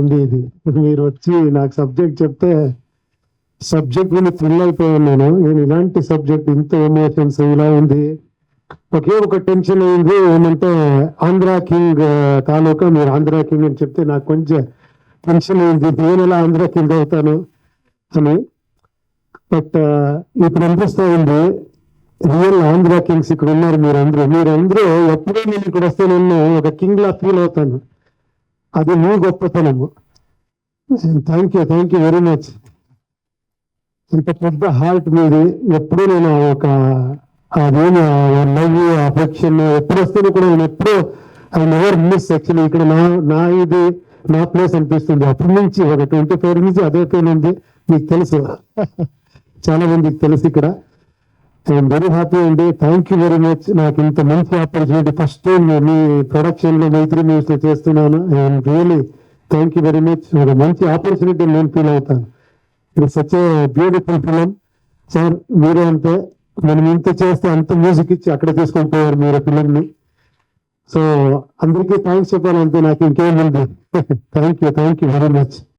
ఉంది ఇది. మీరు వచ్చి నాకు సబ్జెక్ట్ చెప్తే సబ్జెక్ట్ మీద థ్రిల్ అయిపోయాను నేను ఇలాంటి సబ్జెక్ట్ ఇంత ఎమోషన్స్ ఇలా ఉంది. ఒకే ఒక టెన్షన్ అయింది ఏమంటే ఆంధ్ర కింగ్ తాలూకా, మీరు ఆంధ్ర కింగ్ అని చెప్తే నాకు కొంచెం టెన్షన్ అయింది, నేను ఎలా ఆంధ్ర కింగ్ అవుతాను అని. బట్ ఇప్పుడు అనిపిస్తూ ఉంది రియల్ ఆంధ్ర కింగ్స్ ఇక్కడ ఉన్నారు మీరందరూ ఎప్పుడూ నేను ఇక్కడ వస్తే నేను ఒక కింగ్ లా ఫీల్ అవుతాను. అది మీ గొప్పతనము. Thank you very much. ఇంత పెద్ద హార్ట్ మీది. ఎప్పుడు నేను ఒక అదేమి లవ్ అఫెక్షన్ ఎప్పుడు వస్తేనే కూడా నేను ఎప్పుడూ ఐ నెవర్ మిస్. యాక్చువల్లీ ఇక్కడ నా ప్లేస్ అనిపిస్తుంది. అప్పటి నుంచి ఒక 24 నుంచి అదే పేరు ఉంది. మీకు తెలుసు, చాలా మందికి తెలుసు. ఇక్కడ ఐఎమ్ వెరీ హ్యాపీ అండి. Thank you very much. నాకు ఇంత మంచి ఆపర్చునిటీ ఫస్ట్ టైం మీ ప్రొడక్షన్ లో మైత్రి న్యూస్ లో చేస్తున్నాను. I'm really thank you very much. ఒక మంచి ఆపర్చునిటీ నేను ఫీల్ అవుతాను. It's such a beautiful film. Sir మీరే అంతే, మనం ఇంత చేస్తే అంత మ్యూజిక్ ఇచ్చి అక్కడ తీసుకొని పోయారు మీరు ఫిలింని. సో అందరికీ థ్యాంక్స్ చెప్పాలంటే నాకు ఇంకేముంది. Thank you very much.